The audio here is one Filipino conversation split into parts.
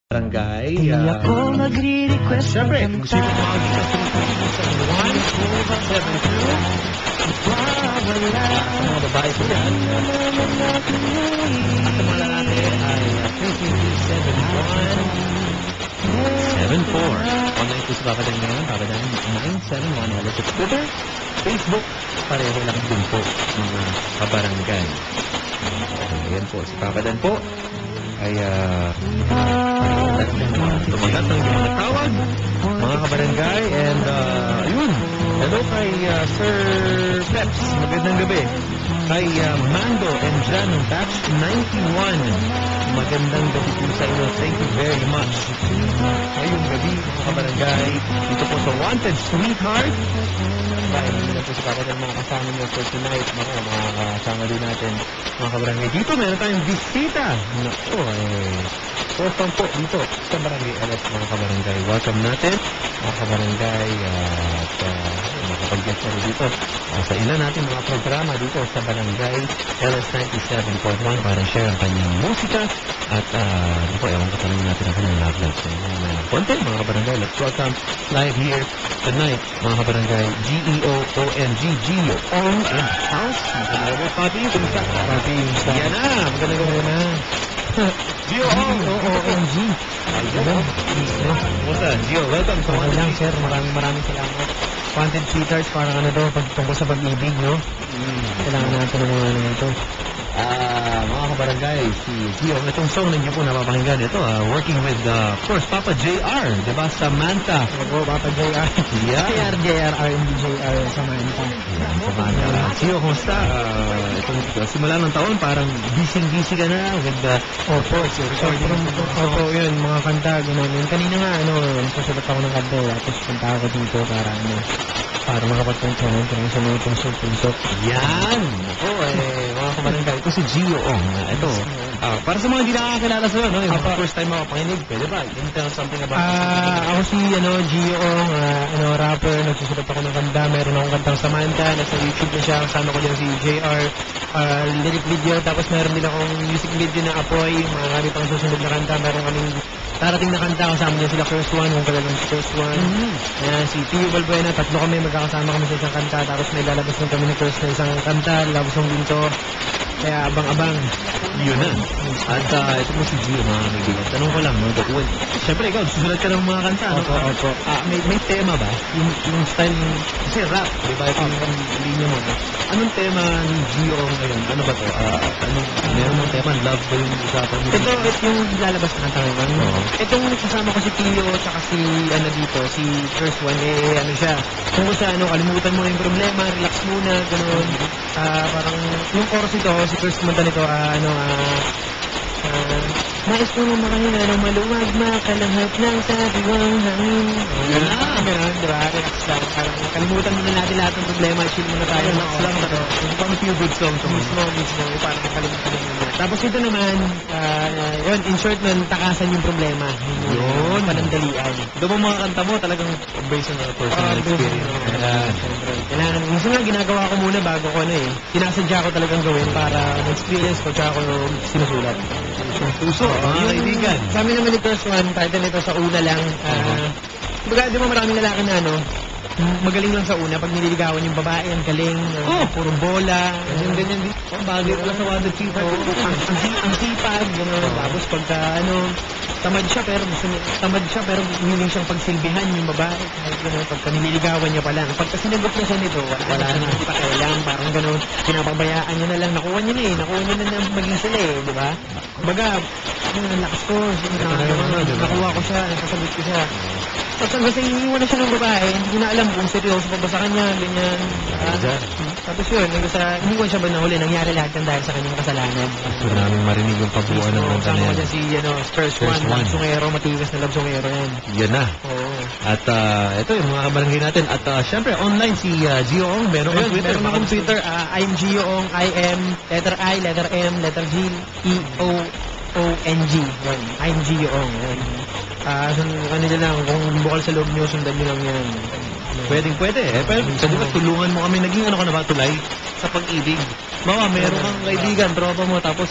Barangay. Di ako magre-request Siyempre, ng kung sino kanta. mga dito sa 3271-472. Sa mga babae po yan. At sa mga lalaki ay 3371-74. Online po sa Papadan ngayon. Papadan 971. Wala sa Twitter, Facebook. Pareho lang din po mga kabarangay. Ayan po, si Papadan po ay tumagat ng mga tawag, mga kabarangay, and yun, hello kay Sir Peps, magandang gabi. Kay Mando and Jan ng Batch 91, magandang gabi po sa inyo, thank you very much. Ngayong gabi, mga kabarangay, dito po sa Wanted Sweetheart. Dahil hindi po sa kapatid mga kasama nyo for tonight, mga kasama din natin, mga kabarangay. Dito meron tayong bisita. Naku, first time po dito sa Barangay LS, mga kabarangay. Welcome natin, mga kabarangay, at makapag-guest na dito sa ilan natin mga programa dito sa Barangay LS 97.1 para share ang kanyang musika at ewan ko tanongin natin ang kanyang love life. So, konti, mga kabarangay, let's welcome live here tonight, mga kabarangay, G-E-O-O-N-G, G-E-O-O-N House. Magandang gabi, Papi. Kumusta? Papi, yan na. Magandang gabi na. G-O-O-O-N-G. Kumusta? Gio, welcome sa Okay lang, sir. Maraming salamat. Wanted Sweethearts, parang ano daw, tungkol sa pag-ibig, no? Kailangan natin ng mga ano ito. Mga kabarangay, si Gio, itong song na niyo po napapakinggan, ito, working with, of course, Papa JR, diba? Samantha. Opo, Papa JR. Yeah. JR, R&B JR, Samantha. Yan, Samantha. Gio, kumusta? Itong simula ng taon, parang busy ka na with the... Opo, sir. Opo, yun, mga kanta, gano'n. Yun, kanina nga, nagsusulat ako ng kanta, tapos punta ako dito para makapagpuntahan ko sa mga puso. Yan! Ako, mga kabarangay, ito si Gio Ong. Ito, para sa mga hindi nakakakilala sa'yo, no? Yung mga first time makapanginig, pwede ba? Can you tell us something about ako si, Gio Ong, rapper, nagsusulat ako ng kanta, meron akong kantang Samantha, nasa YouTube na siya, kasama ko dyan si JR, lyric video, tapos meron din akong music video na Apoy, mga pang susunod na kanta, meron kaming darating na kanta, kasama niya sila First One, yung kagalang First One, si Pio Balbuena, tatlo kami, magkakasama kami sa isang kanta, tapos may lalabas din kami ng First na isang kanta, Love Song din to, kaya abang-abang. Yun na. At ito po si Gio, mga kaibigan. Tanong ko lang, no? Siyempre, ikaw, susulat ka ng mga kanta, no? Opo. May tema ba? Yung style, kasi rap, di ba? Ito yung linya mo. No? Anong tema ni Gio ngayon? Ano ba to? Meron mong tema, love ba yung usapan mo? Ito yung lalabas na kanta ngayon. Itong kasama ko si Pio, tsaka si, dito, si First One, siya. Kung sa, kalimutan mo yung problema, relax muna, gano'n. Parang, yung chorus ito, si First One nito, nais ko naman kanina nang maluwag makalahat ng sabiwang hangin. Gano'n, di ba? Relax lang. Parang kalimutan mo na natin lahat ng problema, chill muna tayo. Relax lang. Yung pang feel good song to Mismo. Parang nakalimutan mo na. Tapos ito naman, yun, in short nun, takasan yung problema. Yun. Panandalian. Doon mo mga kanta mo, talagang based on a personal experience. Kailangan, minsan nga ginagawa ko muna bago ko sinasadya ko talagang gawin para ma-experience ko tsaka ko sinusulat. Puso, mga kaibigan. Sa amin naman yung First One, title nito sa una lang. Di ba maraming lalaki na magaling lang sa una. Pag nililigawan yung babae, ang galing. Puro bola. Ganyan. Bagay pala sa Wanted Sweetheart. Ang sipag. Tapos pagka tamad siya pero willing siyang pagsilbihan yung babae. Pagka nililigawan niya pa lang. Pagka sinagot na siya nito, wala na pakialam. Parang gano'n. Pinapabayaan niya na lang. Nakuha niya na maging sila di ba? Baga, ang lakas ko. Nakuha ko siya. Nasasagot ko siya. Tapos hanggang iniwan na siya ng babae, hindi ko na alam kung seryoso pa ba sa kanya, ganyan. Tapos yun, iniwan siya ba na huli, nangyari lahat yan dahil sa kanyang kasalanan. Gusto namin marinig yung pabuuan ng kanta na yan. Si First One, Labsongero, matigas na Labsongero yan. Yan na. Oo. At ito yung mga kabarangay natin. At syempre, online si Gio Ong. Meron kang Twitter. Meron akong Twitter, I'm Gio Ong, I-M, letter I, letter M, letter G, E-O-O-N-G. I'm Gio Ong. Kanila lang, kung bukal sa loob nyo, sundan nyo lang yan. Pwede. Pero di ba tulungan mo kami, naging ano ka na ba tulay sa pag-ibig? Meron kang kaibigan, tropa mo, tapos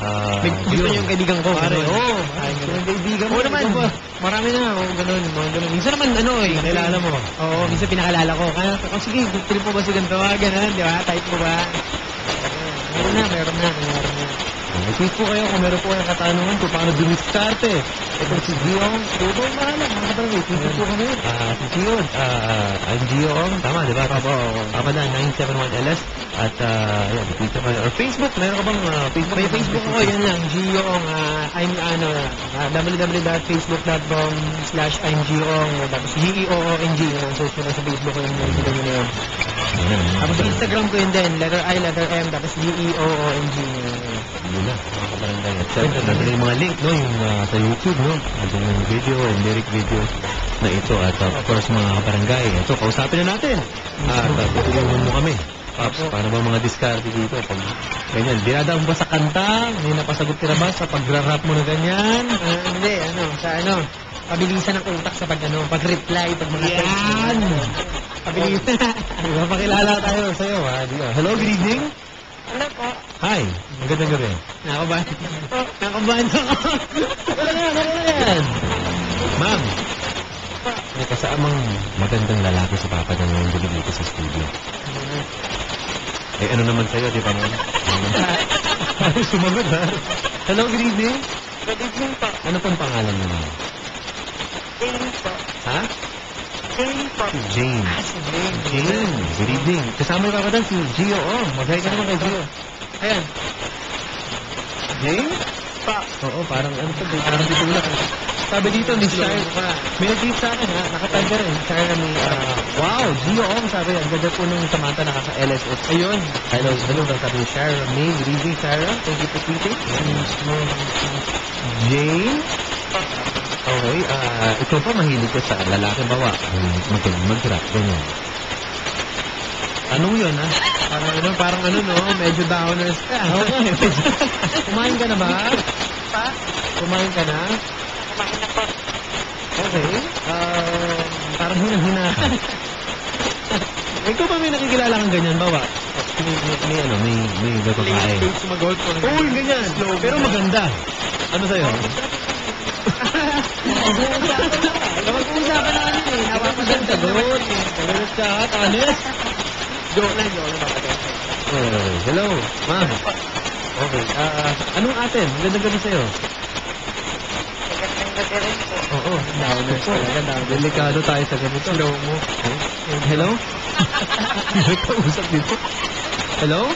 Gusto niyo yung kaibigan ko. Pare, ganun. oo. Ay, ganun. Yung kaibigan mo. Oo naman. Ikaw ba? Marami na. Oo, ganun. Mga ganun. Minsan naman, Nakilala mo. Oo, minsan pinakalala ko. Kaya, sige, trip mo ba si ganito? Ganun, di ba? Type mo ba? Meron na. Mag-tweet po kayo kung meron po kayong katanungan kung paano dumiskarte. Ito si Giong. Tubo, mahala. Mga kabarangay, tweet po kami. Si Giong. I'm Giong. Tama, di ba? Papa na, 971LS. At, yan, tweet kayo. Or Facebook. Meron ka bang Facebook? May Facebook ako, yan lang. Giong. I'm, www.facebook.com/I'm Giong. Tapos Geong. Ang search mo lang sa Facebook ko yung sila nyo na yun. Tapos sa Instagram ko yun din. Letter I, letter M. Tapos Geong. Yun na, mga kabarangay. At syempre, nandun yung mga link, no? Yung sa YouTube, no? Nandun yung video and lyric video na ito. At of course, mga kabarangay, ito, kausapin na natin. At tutulungan mo kami. Pops, paano ba mga diskarte dito? Pag ganyan, dinadaan mo ba sa kanta? May napasagot ka na ba sa pag-rap mo na ganyan? Hindi, pabilisan ng utak sa pag-reply, pag mga text. Yan! Pabilisan. Diba, pakilala tayo sa'yo, ha? Hello, good evening. Ano po? Hi, magandang gabi. Nakabahan ako. Wala yan. Ma'am, may kasamang magandang lalaki sa papa na ngayon gabi dito sa studio. Eh, ano naman sa'yo, di ba, ma'am? Sumagot, ha? Hello, good evening. Good evening po. Ano pong pangalan niyo, ma'am? Jane po. Ha? Jane po. Si Jane. Si Jane. Jane, good evening. Kasama yung kapatid, si Gio. Oh, mag-hi ka naman kay Gio. Ayan. Jane? Po. Oo, parang ano to, parang titulak. Sabi dito, Miss Shire, may nag-tweet sa akin, ha? Nakatag ka rin. Shire, may, wow, Gio, sabi, ang ganda po nung Samantha nakaka-LSS. Ayun. Hello, sabi ni Shire, May, good evening, Shire. Thank you for tweeting. Jane? Okay, ikaw pa mahilig ka sa lalaki bawa. Mag-rap, ganyan. Anong yun, ha? Parang medyo downers ka. Okay. Kumain ka na ba? Pa? Kumain ka na? Kumain na po. Okay. Parang hinang-hina ka. Ikaw ba may nakikilala kang ganyan, bawa? May babae. Late sumagot ko. Oo, yung ganyan. Pero maganda. Ano sa'yo? Napag-uusapan namin eh. Napapaganda sagot. Sagot ka, honest. Joke lang. Hello, ma'am. Okay. Anong atin? Magandang gabi sa'yo. Magandang gabi rin po. Oo. Downers talaga. Delikado tayo sa ganito. Slow mo. Hello? May kausap dito. Hello?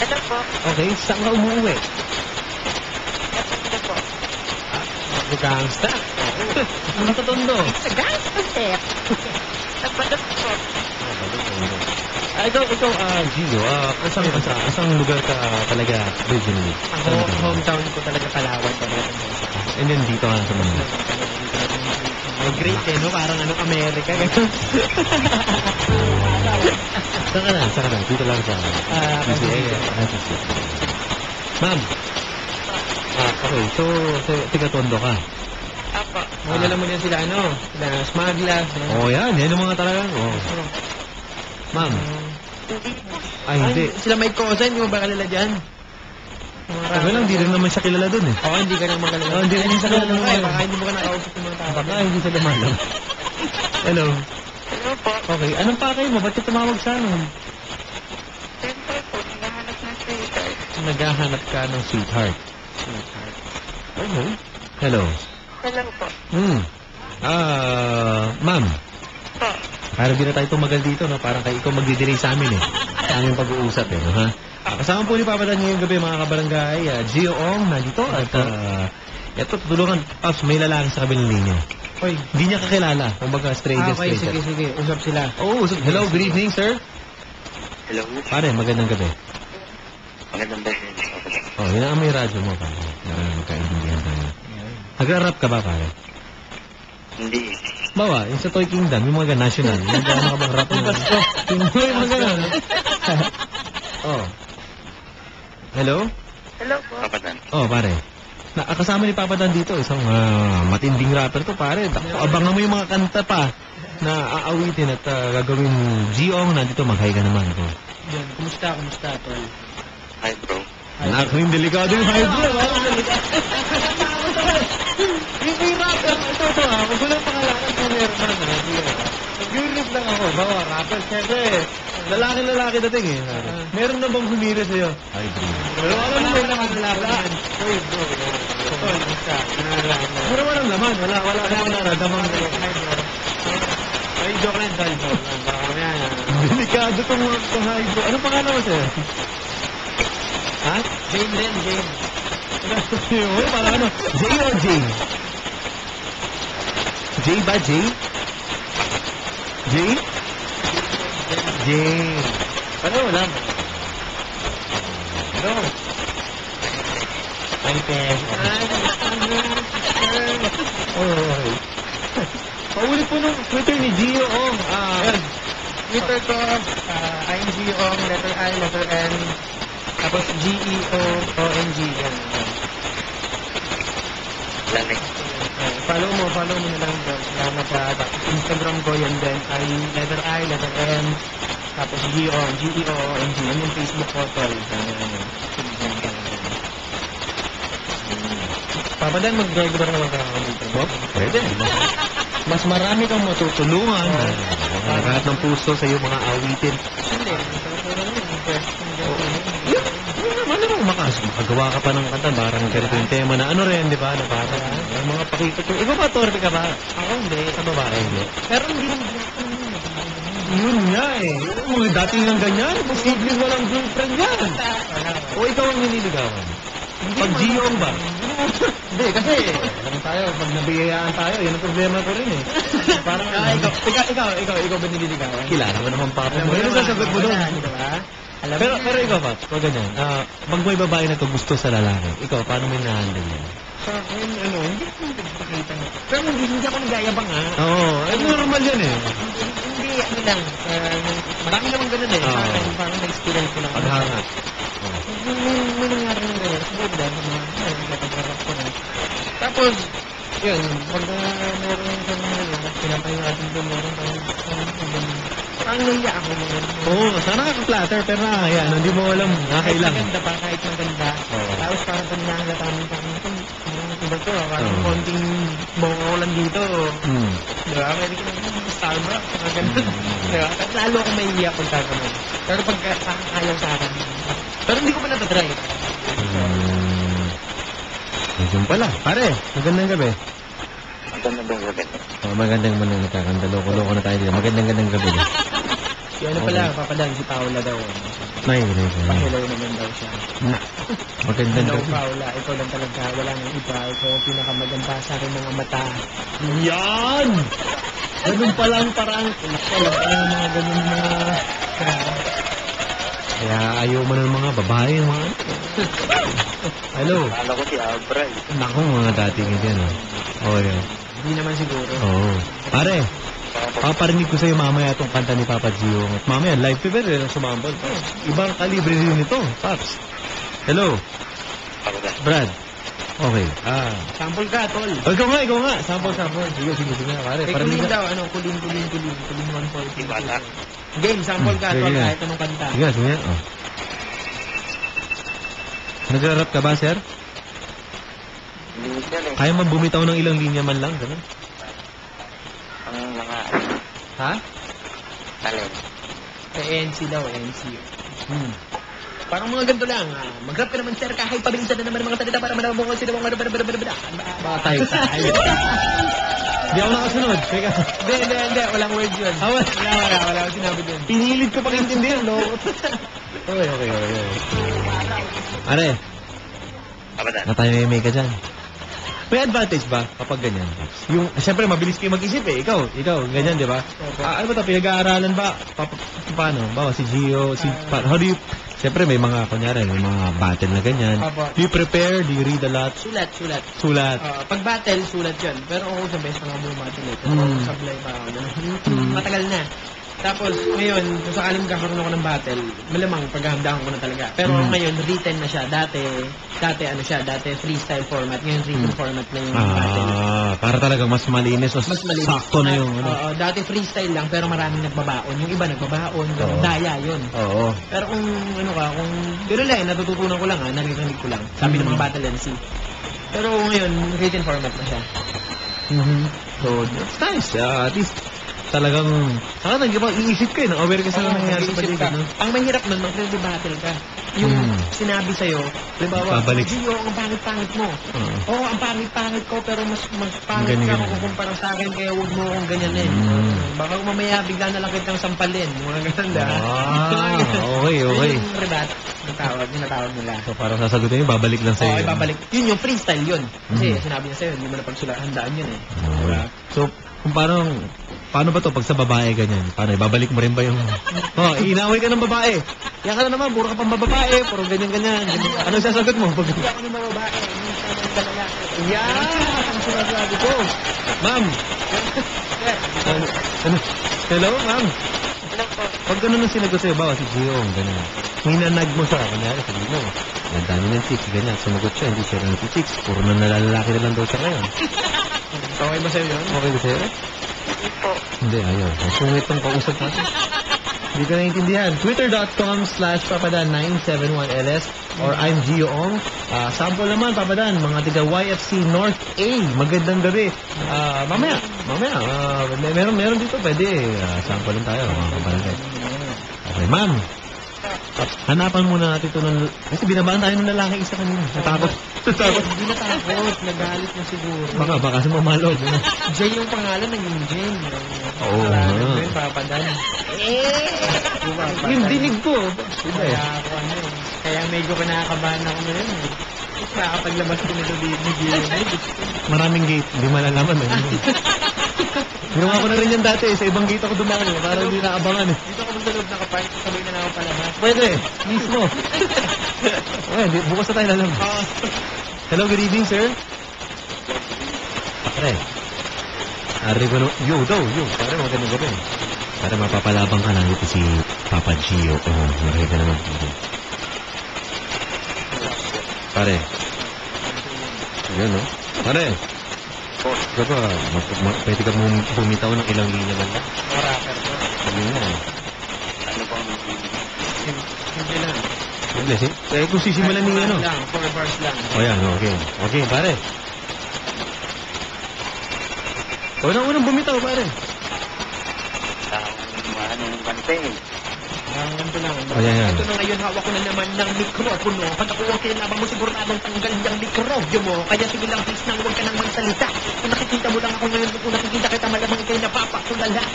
Ito po. Okay, saan ka umuwi? Ito po. Gangsta. Ano ka tondo? Sa gangsta step. Nagpadok po. Ikaw, Gio, asang lugar ka talaga originally? Ako, hometown ko talaga Palawan. And then dito ka sa Manila. Migrate eh, no? Parang Amerika. Ganun. Saan ka na? Dito lang sa PCA. Ma'am. Okay, so tiga-tondo ka. Apo. Wala mo yan sila, sila smuggler. Oh, yan yung mga talagang. Ma'am. Hindi po. Ay, hindi. Sila may kosa, hindi mo ba kalala dyan? Tagal lang, hindi rin naman siya kilala dun eh. Oo, hindi ka naman kalala. Oo, hindi rin siya kilala dun. Baka hindi mo ka nakausap yung mga tao. Baka hindi siya lumalang. Hello. Hello po. Okay, anong pakay mo? Ba't ka tumawag sa amin? Siyempre po. Naghahanap ng sweetheart. Naghahanap ka ng sweetheart. Okay. Hello. Hello po. Ma'am. Po. Parang di na tayo tumagal dito, no? Parang kayo ikaw magdidelay sa amin, eh. Sa aming pag-uusap, eh, no, ha? Kasama po ni Papa Dan ngayong gabi, mga kabarangay. Gio Ong, nandito. At, eto, tutulungan. Pops, may lalaki sa kabilang linya. Oy. Hindi niya kakilala. Kumbaga, stranger. Okay, sige. Usap sila. Oo, hello, good evening, sir. Hello. Pare, magandang gabi. Magandang gabi. Oh, yun ang may radyo mo, pare. Magkaintindihan tayo. Nagra-rap ka ba, pare? Hindi. Bawa, yung sa Toy Kingdom, yung mga national, yung mga ka bang rap na. Yung mga gano'n. Oh. Hello? Hello po. Kapatan. Oh, pare. Kasama ni Papa Dan dito, isang matinding rapper to, pare. Abangan mo yung mga kanta pa na aawitin at gagawin Giong. Nandito, mag-hi ka naman. Oh. Yan, kumusta, tol? Hi, bro. Nakaking delikado yung hydro. Hindi rapper. Ito ha. Huwag ko lang pangalakan kung meron na. Curious lang ako. Bawa, rapper. Siyempre, lalaki dating eh. Meron na bang humira sa'yo? Hydro. Pero alam mo, may naman laban. Uy, bro. Tol, isa. Pero walang laman. Wala akong naradamang. Ay, joke lang, Tol. Baka mamaya na. Delikado itong hydro. Anong pangalan mo sa'yo? Ha? Jane din, Jane. Yun, parang ano? J or J? J ba? J? J? J. Ano lang? Ano? Ay, pes. Oy. Paulit po nung Twitter ni Gio Ong. Twitter ko, ING Ong, letter I, letter N, tapos GEOONG. Yan. Lamig. Follow mo na lang doon. Salamat sa Instagram ko, yan din. Ay, letter I, letter N, tapos GEOONG. Yan yung Facebook ko, tol. Papadan, mag-regular naman ka ako dito. Pwede. Mas marami kang matutulungan. Lahat ng puso sa iyo mga awitin. Hindi. Yun naman naman makagawa ka pa ng kanta. Parang ganito yung tema na ano rin, di ba? Na parang mga pakikot. Ikaw ba, Torbe ka ba? Ako hindi. Sa babae, hindi. Pero hindi naman Yun nga eh. Yung mga dating ng ganyan, posibleng walang girlfriend yan. O ikaw ang nililigawan. Pag Giyong ba? Hindi, kasi alam tayo, pag nabiyayaan tayo, yun ang problema ko rin eh. Parang ikaw ba nililigawan? kilala mo naman papa mo. Alam Ano naman, sasagot mo doon? diba? Alam Pero, mo pero ikaw, Paps, pag ganyan, pag may babae na to gusto sa lalaki, ikaw, paano mo na-handle yan? sa akin, hindi ko nagpapakita na. Pero hindi ako nagayabang ha. Oo, normal yan eh. Hindi, ano lang. Marami naman ganun eh. Sa akin, parang na-experience ko lang. Paghangat. May nangyari ng ganyan. Siguro dahil sa mga natagarap ko na. Tapos, yun, pag meron kang pinapayo natin doon, meron kang parang naiya ako mga. Oo, sana nakaka-flatter, pero nakakaya, hindi mo alam, nakakailang. Kahit maganda pa, kahit maganda. Oo. Tapos parang pag nangalata mo, parang iba to, parang Oo. konting boko lang dito. Hmm. Diba? Pwede ko lang Starbucks, mga ganun. Diba? At lalo akong mahihiya kung tatanong. Pero pag ayaw sa akin, pero hindi ko pa natatry. Yun pala. Pare, magandang gabi. Magandang gabi. Magandang manang nakakanda. Loko-loko na tayo dito. Magandang gabi. Si ano pala, papadang si Paula daw. Nay. Pahilaw naman daw siya. Magandang Hello, gabi. Paula. Ikaw lang talaga. Wala nang iba. Ikaw ang pinakamaganda sa aking mga mata. Yan! Ganun palang parang... Alam ko lang mga ganun mga... Kaya ayaw mo ng mga babae, mga... Hello. Akala ko si Abray. Naku, mga dating yan. Oo, yan. Hindi naman siguro. Oo. Pare, paparinig ko sa'yo mamaya itong kanta ni Papa Gio. At mamaya, live to better yung sumambol. Ibang kalibre rin ito, Paps. Hello, Ako ba? Brad. Okay. Sample ka, tol. Ikaw nga. Sample. Sige, pare. Kulin Parinig daw, kulin 140. Si Bata. Game, sample ka, Sige tol, nga. kahit anong kanta. Sige. Oh. Nag-rap ka ba, sir? Hindi yan eh. Kaya man bumitaw ng ilang linya man lang, gano'n? Ang mga Ha? talent. NC daw, NC. Parang mga ganito lang, mag-rap ka naman, sir, kahit pabilisan na naman ang mga salita para manabungan sila mga Batay. Hindi ako nakasunod. Teka. Hindi, walang words yun. Wala akong sinabi dun. Pinilit ko pakintindihan, no? Okay. Are, Kabataan. natayemay ka dyan. May advantage ba kapag ganyan? Yung, siyempre, mabilis kayo mag-isip eh. Ikaw, ganyan, di ba? Ano ba ito? Pinag-aaralan ba? Paano? Bawa, si Gio, how do you... Siyempre, may mga, kunyari, may mga battle na ganyan. Opo. Do you prepare? Do you read a lot? Sulat. Sulat. Pag battle, sulat yun. Pero ako sa best mga bumattle eh. Mm. Sablay pa ako. Matagal na. Tapos, ngayon, kung sakaling magkakaroon ako ng battle, malamang paghahamdahan ko na talaga. Pero ngayon, written na siya. Dati freestyle format. Ngayon, written format na yung battle. Para talagang mas malinis, Mas malinis. sakto na yung ano. Oo, dati freestyle lang, pero maraming nagbabaon. Yung iba nagbabaon, Oo. daya yun. Oo. Pero kung ano ka, kung gano'n lang, natututunan ko lang naririnig ko lang. Sabi ng mga battle MC. Pero ngayon, written format na siya. So, it's nice. At least, talagang, iisip ka aware ka sa nangyayari sa mag-iisip paligid, ka. no? Ang mahirap nun, mag-battle ka. Yung sinabi sa'yo, halimbawa, Babalik. Gio, ang pangit-pangit mo. Oo, ang pangit-pangit ko, pero mas pangit Ganyan, ka ganyan. kung kumpara sa akin, kaya huwag mo akong ganyanin. Baka mamaya bigla na lang kitang sampalin. Mga ganun lang. Okay. Yun yung rebat, tinatawag nila. So, parang sasagutin yun, babalik lang Oo, sa'yo. ibabalik. Yun yung freestyle yun. Kasi sinabi niya sa'yo, hindi mo na handaan yun eh. Diba? So, kung paano ba to pag sa babae ganyan? Paano, ibabalik mo rin ba yung... inaway ka ng babae. Yan ka na naman, puro ka pang babae, puro ganyan-ganyan. Anong sasagot mo? Hindi ako ng mga babae, minsan ang lalaki. Yan! Ang sinasabi ko. Ma'am! Hello, ma'am? Pag ganun ang sinagot sa'yo, bawa si Gio, ganyan. Hinanag mo siya, kanyari, sabi mo, ang dami ng chicks, ganyan. Sumagot siya, hindi siya ng chicks. Puro na nalalaki na lang daw siya ngayon. Okay ba sa'yo yun? Okay ba sa'yo? Hindi po. Hindi, ayaw. Sungit tong kausap natin. Hindi ka naiintindihan. Twitter.com/papadan971ls or I'm Gio Ong. Sample naman, Papadan, mga tiga YFC North A. Magandang gabi. Mamaya. Meron dito, pwede. Sample lang tayo, mga kabarangay. Okay, ma'am. Hanapan muna natin ito ng... Kasi binabaan tayo ng lalaki isa kanina. Natakot. Hindi natakot, nagalit na siguro. Baka kasi mamalog. Jay yung pangalan, naging Jane. Oo, nga. Yung papadan. Yung dinig ko. Kaya ako kaya medyo kinakabahan ako ngayon. Nakakapaglabas ko nito ni Gio. Maraming gate, hindi malalaman eh. Ginawa ko na rin yan dati sa ibang gate ako dumaan eh, para hindi naabangan eh. Dito ako sa loob nakapart, sabay na ako palabas. Pwede, mismo. Bukas na tayo lalam. Hello, good evening, sir. Pare. Ari ko no, yo. Pare, magandang gabi. Pare, mapapalabang ka lang ito si Papa Gio. Nakita naman dito. Pare. Yan, no? Pare. Diba, pwede ka bumitaw ng ilang linya lang. Rapper ko. Sabi nga eh. Ano ba ang Hindi lang. Blessing? Kung sisimulan ni ano. 4 bars lang. Yan, okay. Okay, pare. Unang bumitaw, pare. ano ng bantay? Ganito lang. Yan. Ito na ngayon, hawak ko na naman ng mikropono. Pag ako ang kailangan mo, siguradong tanggal yung mikrobyo mo. Kaya sige lang, please nang huwag ka nang magsalita. Kung nakikita mo lang ako ngayon, kung nakikita kita, malamang ikay napapatulala.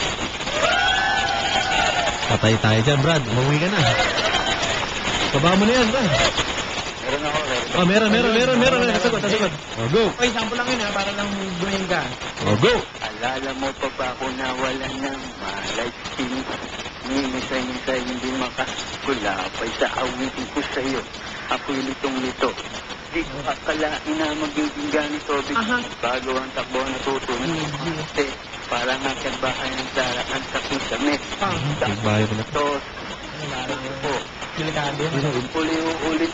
Patay tayo dyan, Brad. Umuwi ka na. Baba mo na yan, Brad. Meron ako, Oh, meron. Sagot. Oh, go. Okay, sample lang yun ha, para lang buhay ka. Oh, go. Alala mo pa ba ako na wala ng malay? Minsan hindi makakulapay sa awitin ko sa'yo. Ako'y litong-lito. Di ko akalain na magiging ganito. Bago ang takbo na tutunan. Kasi parang aking bahay ng daraan sa kusame. Bahay ko na. Tos. Po. Delikado.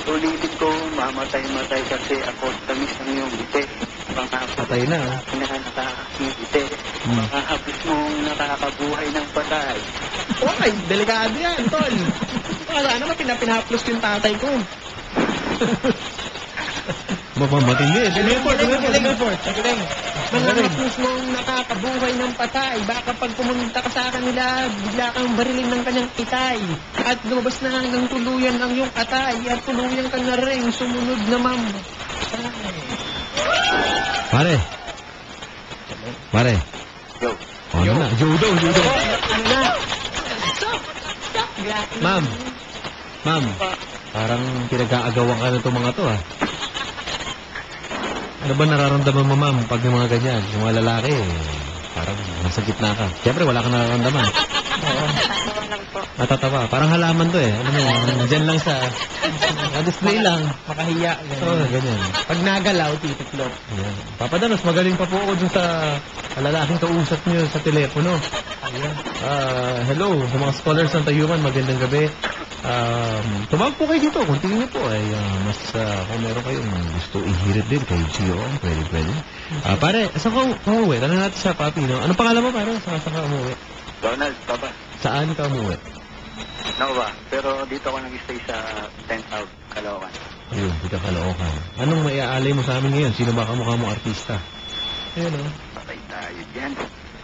Ulitin ko, mamatay kasi ako tamis ng iyong ngiti. Patay na. Nakakangiti. Mga habis mong nakakabuhay ng patay. Okay, delikado yan, tol. Wala naman, pinapinaplos yung tatay ko. Matindi. Galing. Mga haplos mong nakakabuhay ng patay. Baka pag pumunta ka sa kanila, bigla kang barilin ng kanyang itay. At lumabas na hanggang tuluyan ang iyong atay. At tuluyan ka na rin sumunod na ma'am. Pare. Yo. Ano na? Judo. Ano na? Stop! Ma'am. Parang pinag-aagawan ka na itong mga to, ha? Ano ba nararamdaman mo, ma'am, pag yung mga ganyan? Yung mga lalaki, parang nasa gitna ka. Siyempre, wala ka nararamdaman. Ano lang po. Natatawa. Parang halaman to, eh. Ano mo, dyan lang sa... display lang. Makahiya. Oo, ganyan. Pag nagalaw, titiklop. Ayan. Papadanos, magaling pa po ako dun sa lalaking kausap niyo sa telepono. Ayan. Hello, sa mga scholars ng Tayuman, magandang gabi. Tumawag po kayo dito, kung tingin niyo po ay mas kung meron kayong gusto ihirit din kay Gio, pwede. Pare, saan ka umuwi? Tanong natin sa papi, no? Anong pangalan mo, pare? Saan ka umuwi? Donald, baba. Saan ka umuwi? Nova, pero dito ako nag-stay sa tent out, Caloocan. Ayun, di ka Caloocan. Anong maiaalay mo sa amin ngayon? Sino ba kamukha mo artista? Ayun, oh. Patay tayo dyan.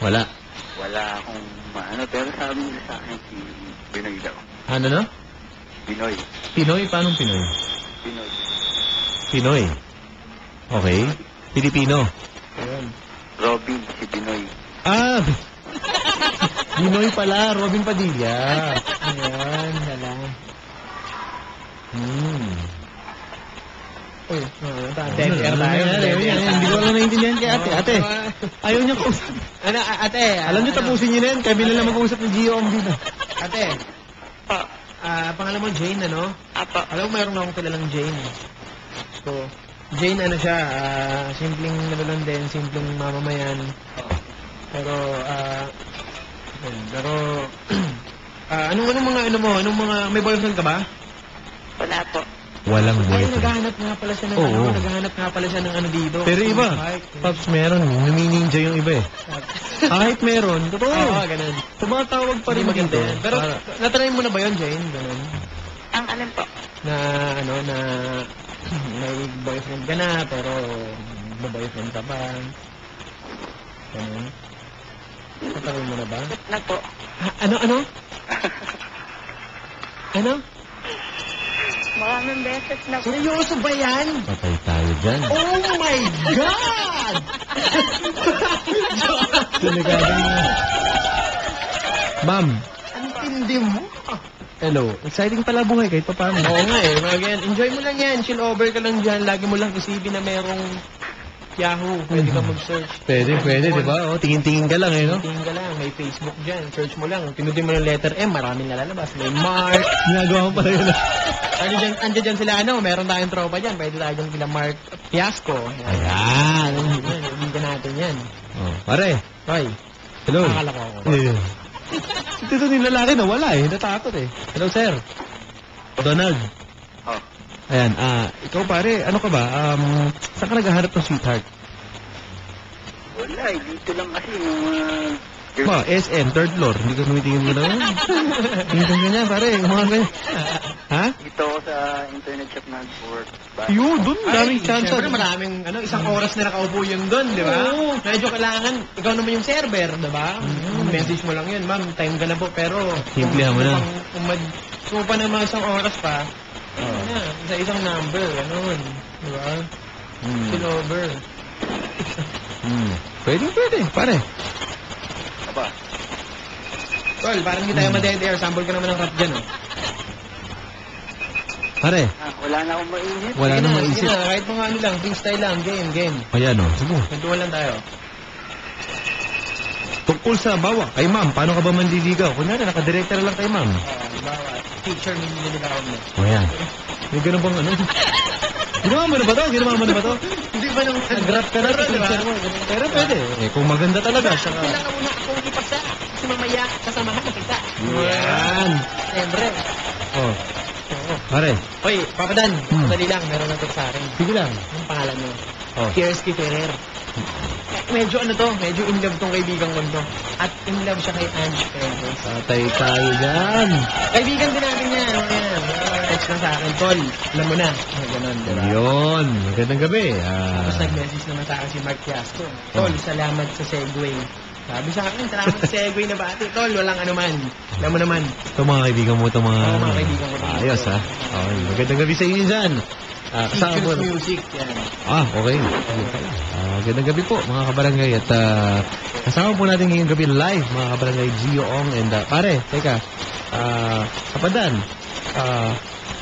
Wala. Wala akong maano, pero sabi nila sa akin si Pinoy daw. Ano na? Pinoy. Pinoy? Paanong Pinoy? Pinoy. Pinoy. Okay. Pilipino. Ayun. Robin, si Pinoy. Ah! Pinoy pala, Robin Padilla. Ayan, hala. Uy, dead air tayo. Hindi ko lang naintindihan kay ate. Ate, ayaw niya ko. Ano, ate? Alam niyo, tapusin niyo na yan. Kami na lang mag-uusap ng Gio ang dito. Ate, Po. pangalan mo Jane, ano? Apo. Alam mo, mayroon akong kilalang Jane. So, Jane, ano siya, simpleng ano lang din, simpleng mamamayan. Pero, anong mga, may boyfriend ka ba? Wala po. Walang Ay, boyfriend. naghahanap nga pala siya ng Oo. naghahanap nga pala siya ng ano dito. Pero iba, Bike. Pops, meron. Namininja yung iba eh. Kahit meron, totoo. Oo, ganun. Tumatawag pa Hindi rin maganda dito. yan. Pero, natry mo na ba yun, Jane? Ganun. Ang alin po? Na, may boyfriend ka na, pero boyfriend ka ba? Ganun. Natry mo na ba? Na po. Ano? Ano? Maraming beses na po. Seryoso ba yan? Patay tayo dyan. Oh my God! Sinigagan mo. Ma'am, Ang tindi mo. hello. Exciting pala buhay kahit pa paano. Oo nga eh. Mga ganyan. Enjoy mo lang yan. Chill over ka lang dyan. Lagi mo lang isipin na merong Yahoo. Pwede ka mag-search. Pwede, di ba? Oh, tingin-tingin ka lang eh, no? Tingin ka lang. May Facebook dyan. Search mo lang. Pinutin mo ng letter M. Maraming nalalabas. May Mark. Ginagawa mo pala yun. Andiyan dyan sila, meron tayong tropa dyan. Pwede tayo dyan sila Mark Fiasco. Ayan. Hindi ka natin yan. Oh, pare. Hoy. Hello. Nakakalako ako. Eh. Ito yung lalaki na wala eh. Natakot eh. Hello, sir. Donald. Oh, Ayan, ikaw pare, ano ka ba? Saan ka naghahanap ng sweetheart? wala eh. Dito lang kasi yung Ba, SM, third floor. Hindi ka tumitingin mo na. Tingin ka niya, pare. Yung mga ganyan. Ha? dito ako sa internet shop nag-work. Yun, dun. Daming chance. Siyempre maraming, isang oras na nakaupo yun doon, di ba? Oo. Medyo kailangan, ikaw naman yung server, di ba? Message mo lang yun, ma'am, time ka na po, pero... Simplihan mo na. Kung pa naman isang oras pa, sa isang number, di ba? Chill over. Pwede, pare. Aba, Tol, parang hindi tayo ma-dead air, sample ka naman ng rap dyan, oh. Pare, wala na akong mainit. wala Sige nang na, maisip. sige na, kahit mga ano lang, freestyle lang, game. Ayan o, sige. Kwentuhan lang tayo. Tungkol sa bawa, kay ma'am, paano ka ba manliligaw? Kunyari, nakadirekta na lang kay ma'am. Bawa, teacher, nililigawan mo. O yan. May ganun bang ano? Ginawa mo na ba to? Hindi ba nang Nag-rap ka na sa teacher mo. Pero pwede. Eh, kung maganda talaga, saka... Kailangan muna akong ipasa kasi mamaya kasamahan na kita. Yan. Siyempre. Oh, pare. Oy, Papa Dan, madali lang, meron na sa akin. Sige lang. Anong pangalan mo? Oh. Kiersky Ferrer. Medyo medyo in love tong kaibigan ko to. At in love siya kay Ange Ferrer. Patay tayo dyan. Kaibigan din natin yan. Ayan. Text lang sa akin, Tol. Alam mo na. Ganon, di ba? Yun. Magandang gabi. Tapos nag-message naman sa akin si Mark Fiasco. Tol, salamat sa Segway. Sabi sa akin, salamat sa Segway na bati. Tol, walang anuman. Alam mo naman. Ito mga kaibigan mo, ito mga... Oo, mga kaibigan ko. Ayos ha. Okay. Magandang gabi sa inyo dyan. Kasama mo. Features music. Yan. Okay. Magandang gabi po mga kabarangay. At kasama po natin ngayong gabi live mga kabarangay Gio Ong. And pare, teka. Kapadan,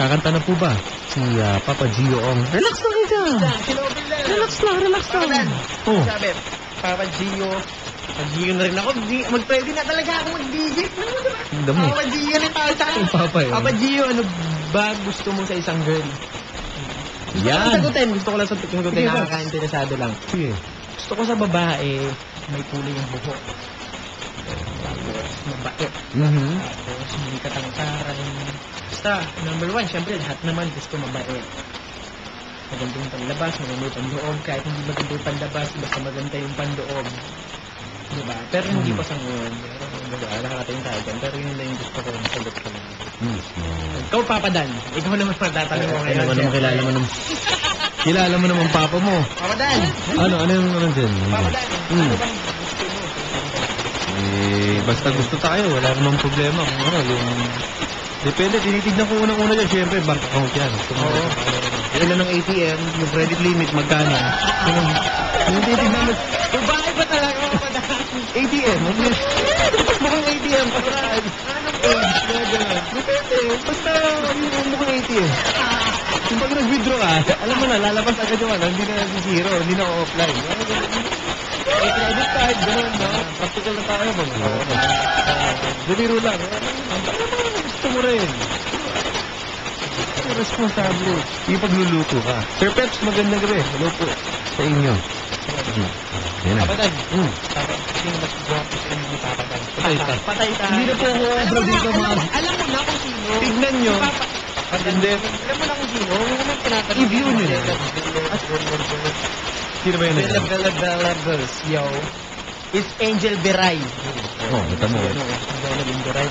kakanta na po ba si Papa Gio Ong? Relax lang kayo dyan. Sinobil lang. Relax lang. Oh. Sabi, Papa Gio. Papa Gio na rin ako. Mag-pwede na talaga ako mag-DJ. Dami. Papa Gio na tayo sa akin. Papa yun. Papa Gio, ano ba gusto mo sa isang girl? Yan. Gusto ko lang sagutin. Sige ba? Nakaka-interesado lang. Sige. Gusto ko sa babae, may kulay yung buhok. Tapos, mabait. Tapos, hindi katangkaran. Basta, number one, syempre, lahat naman gusto mabait. Maganda yung panlabas, maganda yung panloob. Kahit hindi maganda yung panlabas, basta maganda yung panloob. Diba? Pero hindi pa sa ngayon. Diba? Nakakatayin tayo dyan. Pero yun lang yung gusto ko. Nasagot ko lang. Ikaw, Papa Dan. Ikaw naman matatanong mo ngayon. Ano naman kilala mo naman? Kilala mo naman papa mo. Papa Dan! Ano yung naman dyan? Papa Dan! Ano bang gusto mo? Basta gusto tayo, wala namang problema kung ano, yung... Depende, tinitignan ko unang-una dyan, syempre, bank account yan. Oo. Ilan ng ATM, yung credit limit, magkano? Yung tinitignan mo, Babae ba talaga, Papa Dan? ATM, mukhang ATM, paraan. Anong age? Depende, basta yung mukhang ATM. Yung pag nag-withdraw ka, alam mo na, lalabas agad yung ano, hindi na nag-zero, hindi na offline. Eh, credit card, gano'n, no? Practical na tayo, bang? Duliro lang. Gusto mo rin. Responsable. Yung pagluluto ka. Sir Peps, magandang gabi. Hello po sa inyo. Yan na. Papa Dan. Sino mas guwapo sa inyo ni Papa Dan? Patay ka. Patay ka. Hindi na po ako obra dito, mga... Alam mo na kung sino. Tignan nyo. Hindi. Alam mo na kung sino. Huwag mo naman tinatanong. I-view nyo na. Sino ba yun? Bella Girls, yo. It's Angel Beray. Oh, ito mo. Angel Beray.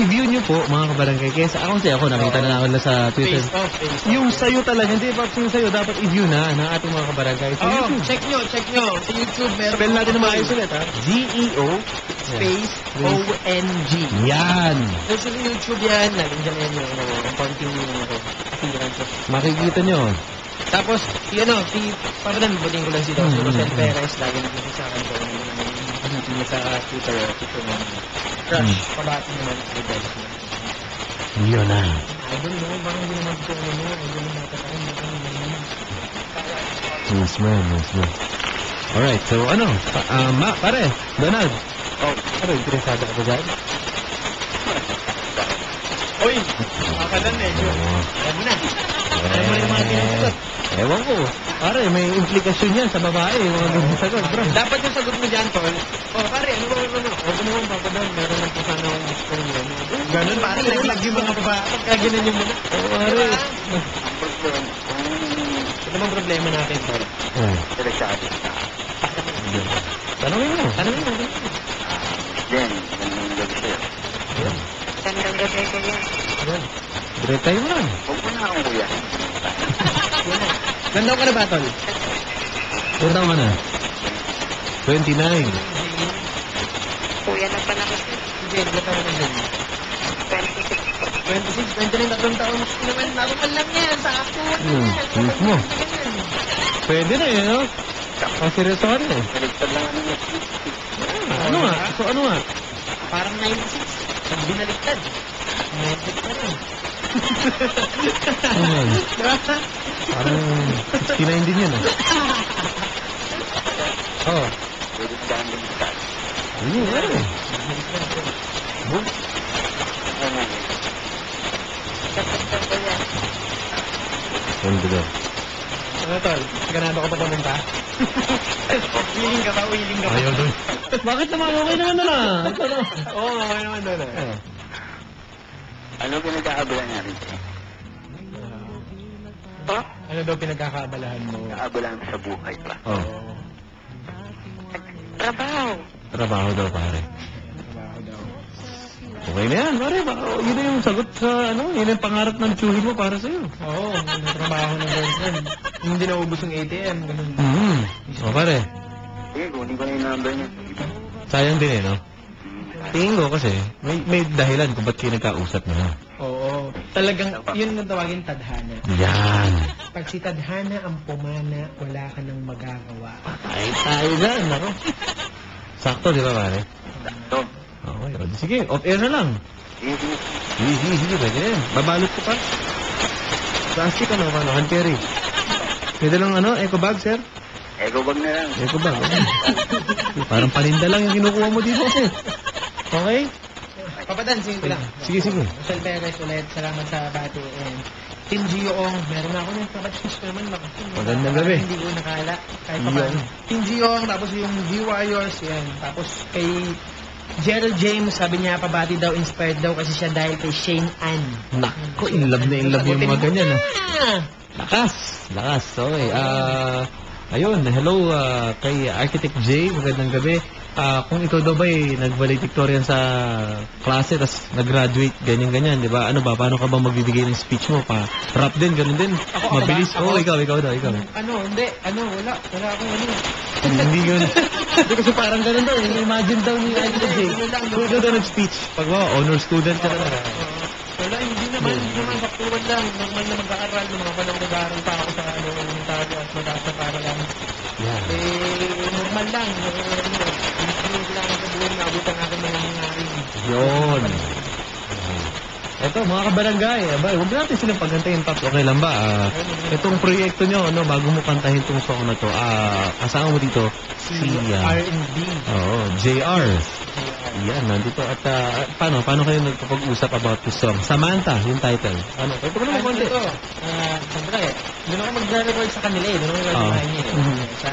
I-view nyo po, mga kabarangay. Kesa ako nakita na namin sa Twitter. Yung sayo talaga, hindi pa yung sayo, dapat i-view na ng ating mga kabarangay. Sa YouTube. Check nyo. Sa YouTube meron. Spell natin na maayos ulit, ha? G-E-O Space O-N-G. Yan. So, sa YouTube yan, nandiyan yan yung konting appearance. Makikita nyo. Tapos, yun si Papa Dan, buting ko lang si Dr. Rosel Perez, lagi naging sa akin ko, hindi niya sa Twitter, crush, pabati naman si Bella. Yun na. Idol mo, parang hindi naman ito, idol mo nakakain, Yes, man. Alright, so ano? Pare, Donald. Oh, Ano, interesado ako dyan? Uy, Papa Dan medyo, alam mo na. Alam mo na yung mga pinasagot. Ewan ko. Pare, may implikasyon yan sa babae, yung mga ganyan sagot, bro. Dapat yung sagot mo dyan, Tol. Pare, ano ba? Huwag naman, Papa Dan, meron lang po sana akong gusto nyo. Ganun, pare, naglag yung mga babae. Pagkaginan yung muna. Pare. ang problema, Ano bang problema natin, Tol? interesado ka. Tanongin mo. Then, ganun gabi sa'yo. Gandang gabi ko yan. Direct tayo lang. Huwag mo na akong kuya. Ganda ka na ba, Tol? Ilan ka na? 29. Kuya na pala kasi. Hindi, ilan taon ka dyan? 26 po. 26, 29, tatlong taon. Naman, normal lang yan. Sa ako. Mismo. Pwede na yun, no? Kasi resort eh. Naligtad lang ano next week. Ano nga? So ano nga? Parang 96. Ang binaliktad. 96 pa rin. Ano nga? Parang 69 din yun, ah. Oo. Pwede sa daan din sa Ano eh. ano. Gandang ko yan. Ganda daw. Ano, Tol? Ganado ka pa pumunta? Willing ka ba? Willing ka ba? Ayaw doon. Bakit naman? Okay naman na lang. Oo, okay naman doon. Ano pinag-aabala natin? Po? Ano daw pinagkakaabalahan mo? Aabala sa buhay pa. Oh. Trabaho. Trabaho daw, pare. Trabaho daw. Okay na yan, pare. Yun na yung sagot sa, ano, yun yung pangarap ng tsuhin mo para sa'yo. Oo, yung trabaho ng girlfriend. Yung hindi naubos yung ATM, ganun. O, pare. Sige, kunin ko na yung number niya. Sayang din eh, no? Tingin ko kasi, may dahilan kung ba't kayo nagkausap na. Oo, talagang, yun ang tawagin tadhana. Yan. Pag si tadhana ang pumana, wala ka nang magagawa. Patay tayo dyan, ako. Sakto, di ba, pare? Ito. Okay, o, sige, off-air na lang. Sige. Sige, pwede na yan. Babalot ko pa. Plastic, ano, hand carry. Pwede lang, eco bag, sir? Ego bag na lang. Eco bag, okay. Parang paninda lang yung kinukuha mo dito. Okay? Papadan, sige lang. Sige. Rosel Perez ulit, salamat sa bati. And Team Gioong, meron ako ng kapatid naman. Magandang gabi. Hindi ko nakala. Kahit pa paano. Team Gioong, tapos yung G-Warriors, yan. Tapos kay Gerald James, sabi niya, pabati daw, inspired daw kasi siya dahil kay Shane Ann. Nako, in love yung mga ganyan. Ah! Lakas. Okay. Ayun, hello kay Architect J. Magandang gabi. Kung ikaw daw ba'y nag-valedictorian sa klase tapos nag-graduate, ganyan-ganyan, di ba? Ano ba? Paano ka ba magbibigay ng speech mo? Rap din, ganun din. Ako Mabilis. ba? Ako? Ikaw daw. Hindi. Wala akong ano. Hindi yun. Hindi kasi parang ganun daw. Imagine daw ni Architect J. Kung ikaw daw nag-speech, pag honor student ka na. Wala, hindi naman saktuhan lang. Normal na mag-aaral. Mga panang mag-aaral pa ako sa elementary at mataas na para lang. Yeah. Normal lang. Hindi lang sa buhay na abot ang aking mga nangyari. Yun. Ito, mga kabarangay, huwag natin silang paghantayin, Paps. Okay lang ba? Itong proyekto nyo, bago mo kantahin itong song na to, kasama mo dito si R&B. JR. Yan, nandito. At paano kayo nagpapag-usap about this song? Samantha, yung title. Ito ko naman konti. Siyempre, doon ako mag-record sa kanila doon ako mag-record sa kanila sa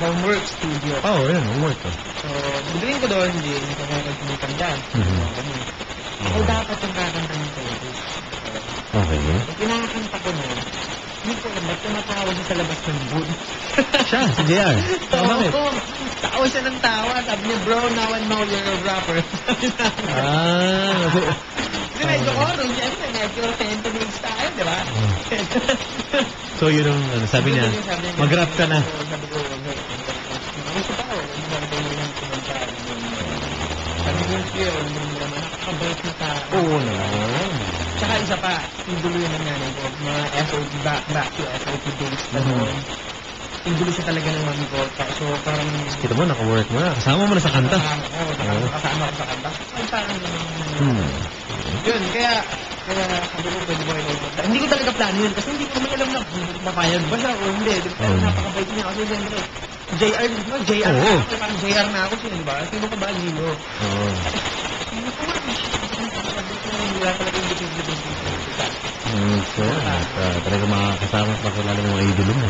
Homework Studio. Yan, homework. So, magaling ko doon, hindi ko nagkakagumikanda. Ako dapat yung kakantahin ko. Okay. Pag kinakanta ko na, hindi ko alam, ba't tumatawag siya sa labas ng booth? Siya, si JR. Bakit? Tawa siya ng tawa. Sabi niya, bro, now I know you're a rapper. Kasi medyo ko, nung siyempre, medyo sentimental tayo, di ba? So, yun ang sabi niya, mag-rap ka na. Sabi ko, gusto pa ako. Sabi ko, nakakabait na tao. Oo naman. Tsaka isa pa, idolo yun ang nanay ko. Mga SOT, back to SOT days na doon. Idolo siya talaga ng mami ko. So, parang... Kita mo, naka-work mo na. Kasama mo na sa kanta. Kasama ko sa kanta. Ay, parang... Yun, kaya sabi ko, pwede mo kayo. Hindi ko talaga plano yun kasi hindi ko naman alam na papayag ba siya o hindi. Napakabait niya kasi siyempre, JR, di ba? JR na ako. Parang JR na ako siya, di ba? Sino ka ba? Lino. Oo. Hindi lang talaga yung bitid-bitid. So, talaga makakasama at makilala ng mga idolo mo.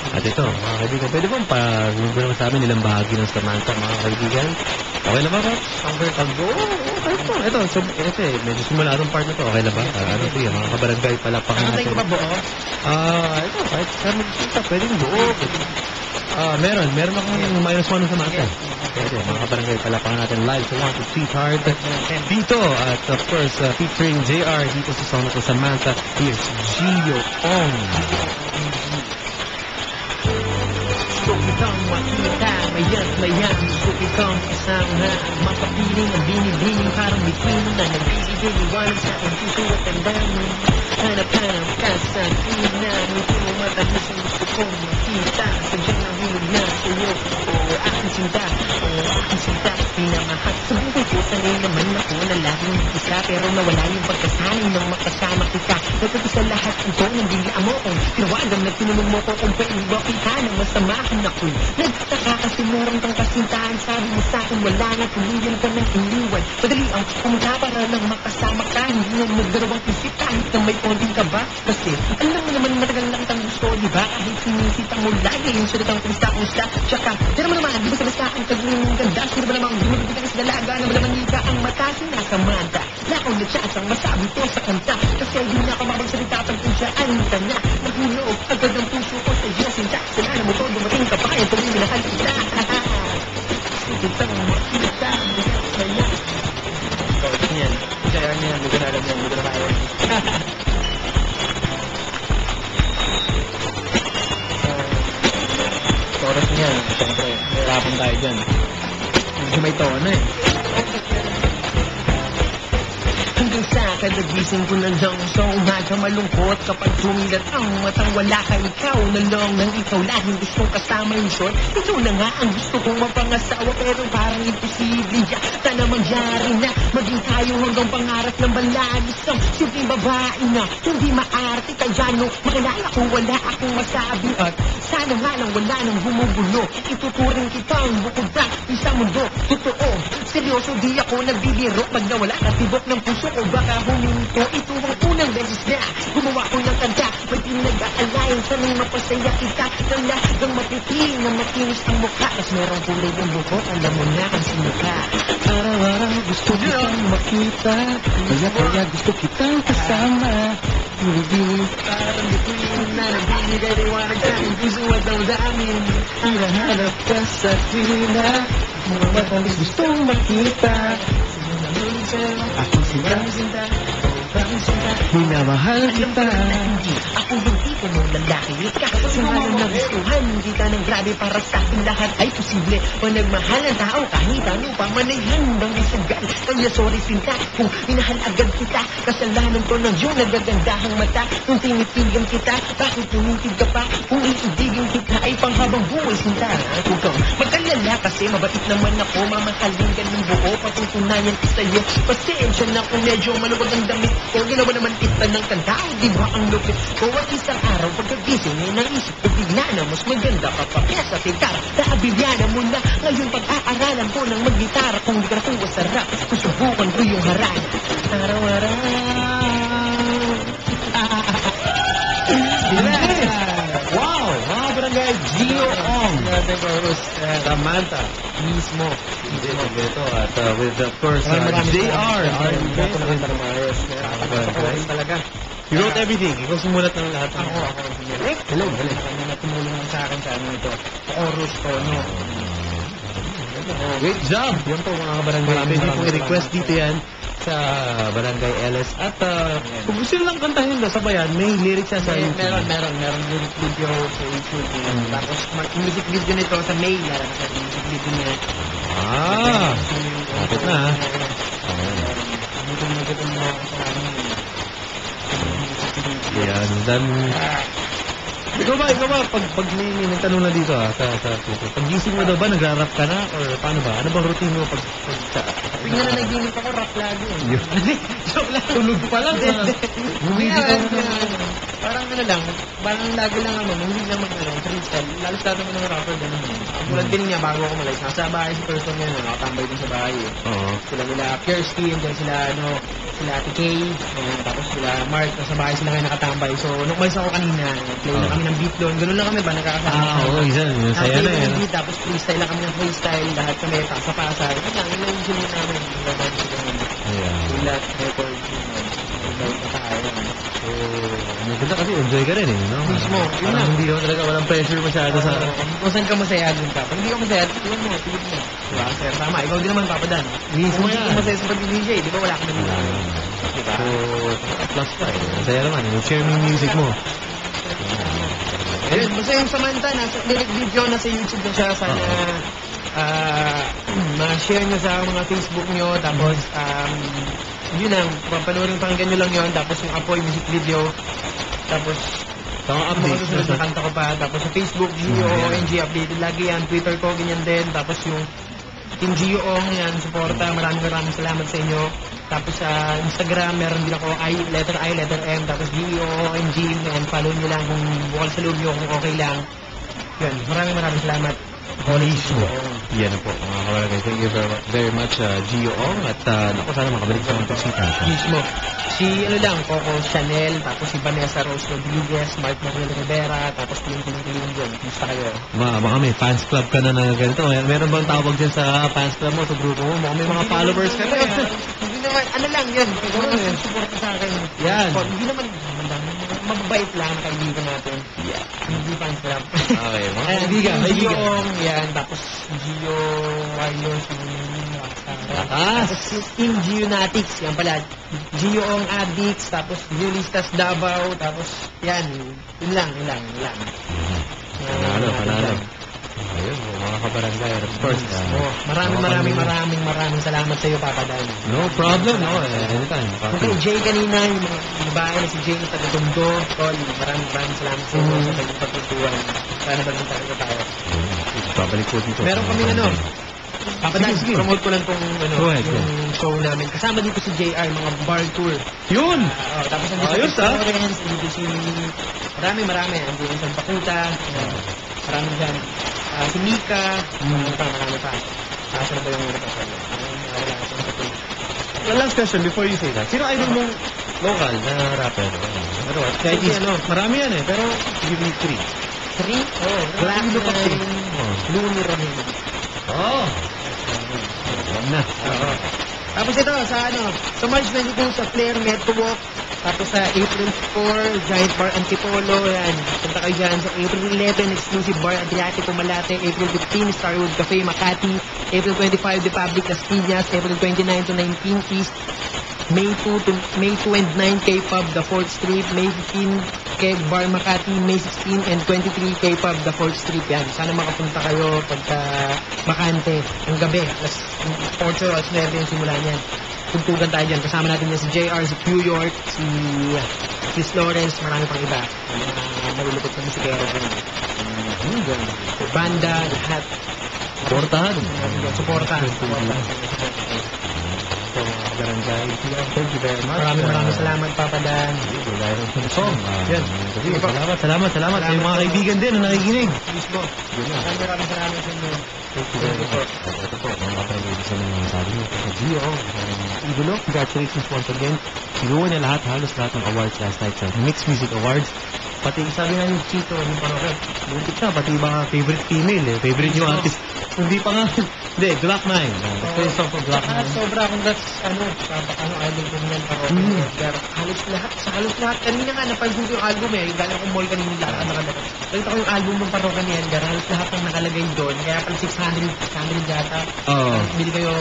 At ito, mga kaibigan, pwede bang pag-move naman sa amin ilang bahagi ng Samantha, mga kaibigan? Okay lang ba, Paps? Okay po. Ito, medyo simula itong part na to. Okay lang ba? Sige, mga kabarangay, palapakan natin. Ano tayo ba buo? Ito, kahit sa magkita, pwedeng buo. Meron akong -1 ng Samantha. Pwede, mga kabarangay, palapakan natin live sa Want to Sweetheart. Dito, at of course, featuring JR dito sa song na to, Samantha. Here's Gio Ong. Gusto kitang makita, mayan, gusto kitang kasama. Mapapiling ang binibining parang bikini na nagbibigay iwan sa aking puso at tandaan. Hanap-hanap ka sa tina, ngiti mo matahis ang gusto kong makita. Sadyang nahulog na sa'yo, aking sinta, pinamahal sa buhay ko. Sanay naman ako na laging isa, pero nawala yung pagkasanay nang makasama kita. Nagkati sa lahat ito, nandilian mo kong tinawagan na tinanong mo ko kung pwede ba kita na masamahan ako. Nagtataka kasi meron kang kasintahan, sabi mo sa'kin wala na, tuluyan ka ng iniwan. Madali ang pumunta para lang makasama ka, hindi na magdarawang isip kahit na may konting ka ba? Kasi alam mo naman matagal lang kitang gusto, di ba? Kahit sinisita mo lagi yung salitang kumusta. Tsaka, di naman naman, di ba sa basta ang ganda? Di ba naman, di magbibigay ka sa dalaga na malaman ka ang mata sinasamanta. Naulit siya ang masabi ko sa kanta. Kasi hindi na ako makapagsalita pag kunsaan ka na. Nagulog agad ang puso ko sa iyo, sinta. Sinana mo to, dumating ka pa, ito rin minahal kita. Kitang makita, kaya. So, yan. Kaya niya, hindi ko na alam yan, hindi ko na kaya. Oras niya, siyempre, mahirapan tayo dyan. Medyo may tono eh. Hanggang sa kadagising ko na lang sa umaga malungkot kapag sumilat ang matang wala ka ikaw na lang nang ikaw laging gustong kasama yung short. Ikaw na nga ang gusto kong mapangasawa pero parang imposible ya. Sana mangyari na maging tayo hanggang pangarap ng balagis ng simpleng babae na hindi maarte kaya no makilala ko wala akong masabi at sana nga lang wala nang gumugulo. Ituturing kitang bukod pa isang mundo. Totoo, seryoso di ako nagbibiro pag nawala at tibok ng puso ko o baka huminto. Ito ang unang beses na gumawa ko ng kanta. May pinag-aalayan, sana'y mapasaya kita. Talagang mapipili na makinis ang mukha. Mas merong kulay ng buhok, alam mo na kung sino ka. Araw-araw gusto kitang makita, kaya gusto kitang kasama. Parang bituin na nagbibigay liwanag sa aking puso at damdamin. Hinahanap ka sa tila, mga matamis gustong makita. Ako si Sinta, minamahal kita. ako yung tipo mong lalaki. Kasi malang nagustuhan kita ng grabe para sa akin lahat ay posible. O nagmahal ang tao kahit ano pa man ay handang isugal. Kaya sorry Sinta kung minahal agad kita. Kasalanan ko ng iyong nagagandahang mata. Kung tinitigan kita, bakit tumitig ka pa? Kung iibigin kita ay panghabang buhay Sinta. Kung kang magkalala kasi mabait naman ako. Mamahalin ka ng buo, patutunayan ko sa'yo. Pasensya na kung medyo maluwag ang damit ko. Ginawa naman kita ng kanta, di ba ang lupit ko? At isang araw pagkagising ay naisip ko bigla na mas maganda ka pa kaya sa gitara. Naabilyana mo na ngayon pag-aaralan ko ng mag-gitara. Kung di ka nakuha sarap, susubukan ko yung harana. Araw-araw. Wow! Mga barangay, Gio Ong. Samantha, mismo. Ito, at with of course, Maraming JR. Talaga. You wrote everything. Ikaw sumulat ng lahat. Ako. Hello. Ano tumulong lang sa akin sa ano ito. Chorus to, no? Great job! Yan po mga barangay. Marami Pwede pong pong i-request dito yan sa Barangay LS. At kung gusto nyo lang kantahin na sabayan, may lyrics siya sa YouTube. Meron lyric video sa YouTube. Tapos music video nito sa May. Meron sa music video niya. Lapit na, ha? Yan, dan... Ikaw ba, pag may tanong na dito, pag gising mo daw ba, nagra-rap ka na? Or paano ba? Ano bang routine mo pag Tingnan na naginip ako, rap lagi. Joke lang. Tulog pa lang. Parang ano lang, parang lagi lang ano, hindi lang freestyle. Lalo sa naman ng rapper, gano'n. Tulad din niya, bago ako malayas. Nasa bahay si person niya, nakatambay din sa bahay. Oo. Sila nila Pure Skin, dyan sila, sila TK, tapos sila Mark, nasa bahay sila ngayon nakatambay. So, nung umalis ako kanina, play na kami ng beat doon. Ganun lang kami ba, nagkakasama. Oo, isa. Saya na yan. Beat, tapos freestyle lang kami ng freestyle, lahat kami, pasa-pasa. Ito lang, yun lang yung sila namin. Ayan. Ulat, record, Maganda kasi enjoy ka rin eh, no? Mismo, yun Parang lang. hindi naman talaga, walang pressure masyado sa... Kung saan ka masaya dun ka. Pag hindi ka masaya, tulad mo, tulad mo. Diba? Sir, tama. Ikaw din naman, Papadan. Mismo Kung hindi yan. ka masaya sa pag-DJ, di ba wala ka nang Wala. Diba? So, plus pa eh. Masaya naman eh. Share mo yung music mo. Ayun, basta yung Samantha, nasa lyric video, nasa YouTube na siya. Sana, ma-share nyo sa mga Facebook nyo. Tapos, yun lang, papanoorin, pakinggan nyo lang yun. Tapos yung Apoy music video. Tapos, Saka mga updates susunod na na kanta ko pa. Tapos sa Facebook, GOONG, updated lagi yan. Twitter ko, ganyan din. Tapos yung Team GOONG, yan, suporta. Maraming salamat sa inyo. Tapos sa Instagram, meron din ako letter I, letter M. Tapos GOONG, and follow nyo lang kung bukal sa loob nyo, kung okay lang. Yun, maraming salamat. Mismo. Yan na po, mga kabarangay. Thank you very much, Gio Ong. At naku, sana makabalik sa mga si Tata. Mismo. Si Coco Chanel, tapos si Vanessa Rose Rodriguez, Mark Manuel Rivera, tapos yung dyan. Kumusta kayo? Baka may fans club ka na ganito. Meron bang tawag dyan sa fans club mo, sa grupo mo? Baka may mga followers ka na. Hindi naman, ano lang yan. Ikaw naman support sa akin. Yan. Hindi naman, mababait lang na kaibigan natin. Yeah. Hindi fans club. Okay, mga kaibigan. Gio, yan. Tapos Gio Warriors. Tapos Team Gionatics. Yan pala. Gio Ong Addicts. Tapos Julistas Davao. Tapos yan. Yun lang. Panalo. Ayun, mga kabarangay. Of course. Maraming salamat sa iyo, Papa Dan. No problem, no? Anytime. Okay, Jay kanina, yung mga babae na si Jay sa Tondo. Tol, maraming salamat sa iyo sa pagpapatutuan. Sana ba tayo? Babalik po dito. Meron kami Papa Dan, Sige. promote ko lang tong Go ahead, yung show namin. Kasama dito si JR, mga bar tour. Yun! Tapos nandito Ayos, si Florence, nandito si... Marami. Nandito si Pakuta. Marami dyan. Si Mika. Marami pa. Saan ba yung wala ko sa last question before you say that. Sino idol mong local na rapper? Ano, kahit Kasi marami yan eh, pero give me 3. 3? Oh, Black look up to. Looney Rahim. Oh! Alam na. Tapos ito, sa March 22 sa Flair Metro-Walk. Tapos sa April 4, Giant Bar Antipolo. Yan. Punta kayo dyan. Sa April 11, Exclusive Bar Adriatico Malate. April 15, Starwood Cafe Makati. April 25, Republic Las Piñas. April 29 to 19, East. May 2 and 9, K-Pub, The 4th Street. May 15, Keg Bar Makati. May 16 and 23, K-Pub, The 4th Street. Yan. Sana makapunta kayo pagka bakante. Ang gabi. Alas 8 o alas 9 yung simula niyan. Tugtugan tayo dyan. Kasama natin na si JR, si Q York, si Chris Lawrence, marami pang iba. Malulupot na musikero. Banda, lahat. Portahan. Supportahan. Barangay. Thank you very much. Maraming salamat, Papa Dan. Song. Yan. Salamat sa yung mga kaibigan din na nakikinig. Mismo. Maraming salamat sa inyo. Thank you very much. Ito po, mga kapatid sa mga sabi niyo. Sa Gio, Idolo, congratulations once again. Sinuha niya halos lahat ng awards last night sa Mixed Music Awards. Pati sabi nga yung Chito, yung parang buntik na, pati mga favorite female eh. Favorite yung artist. Hindi pa nga. Hindi, Glock 9. Ito yung song for Glock 9. Sobra, congrats, album ko niyan, pero halos lahat, kanina nga, napansin ko yung album eh, galing akong mall kanina lahat, nakalagay. Nakita ko yung album ng Parokya ni Edgar, halos lahat ang nakalagay doon, kaya pala 600 yata. Bili kayo,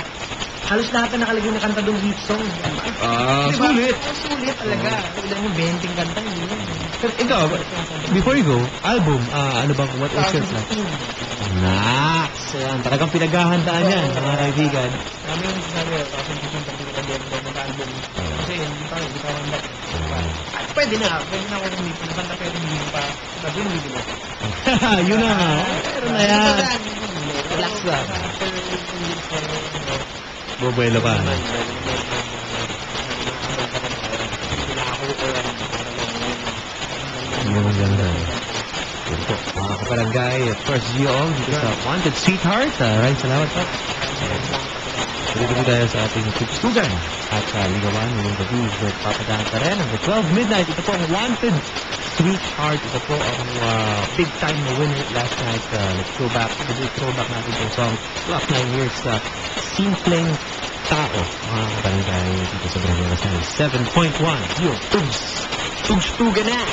halos lahat ang nakalagay na kanta doon, hit song. Sulit. Sulit talaga. Ilan yung 20 kanta, hindi lang. Ikaw, before you go, album, ano ba, what is your plan? 2016. Nax! Yan, talagang pinaghahandaan yan, mga kaibigan. Kami yung sabi, kasi hindi ko mag-album. Kasi hindi pa handa. Pwede na ako kumipin. Kanta pero hindi pa. Sabi mo, hindi na. Yun na nga. Pero na yan. Relax lang. Bubuelo pa. Ganun. Yun po, mga kabarangay, of course, Gio Ong, dito sa Wanted Sweetheart. Maraming salamat po. Tuloy tayo sa ating tugstugan. At ligawan, yung gabi with Papa Dan pa rin. Hanggang 12 midnight, ito po ang Wanted Sweetheart. Ito po ang big time na winner last night. Let's go back. Throwback natin itong song. Last 9 years sa Simpleng Tao. Mga kabarangay, dito sa Barangay Lasal. 7.1. Gio, tugstugan na!